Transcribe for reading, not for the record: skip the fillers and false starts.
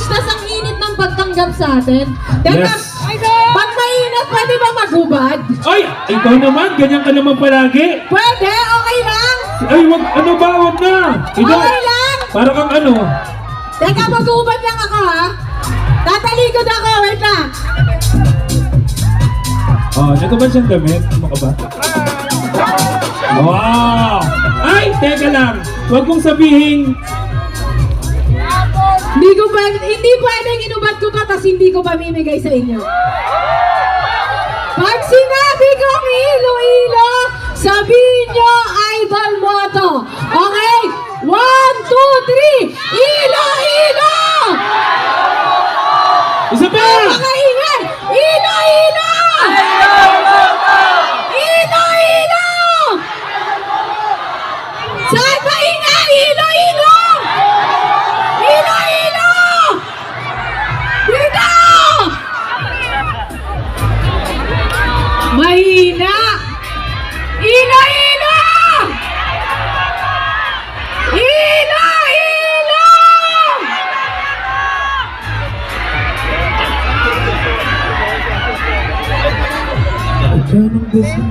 challenge, tas ang init ng pagtanggap sa atin. Teka, Yes. pag mainit, pwede ba maghubad? Ay, ikaw naman, ganyan ka naman palagi. Pwede, okay lang. Ay, wag, ano ba, wag na. Okay lang. Para kang ano. Teka, maghubad lang ako ha. Tatalikod ako, wait lang. Oh, nagkaban siyang damit? Ano ka ba? Wow! Ay, teka lang. Huwag mong sabihin. Hindi pwedeng inubad ko pa, tas hindi ko pamimigay sa inyo. Pag sinabi kong ilo-ilo, sabihin nyo, idol mo to. Okay? 1, 2, 3, ilo-ilo! Isa pa! Makaingay! Ilo-ilo! Ilo-ilo! Saan ba ingay? Ilo-ilo! Ilo-ilo! Dito! Mahina! Ilo-ilo! Ilo-ilo! Ganun gusto.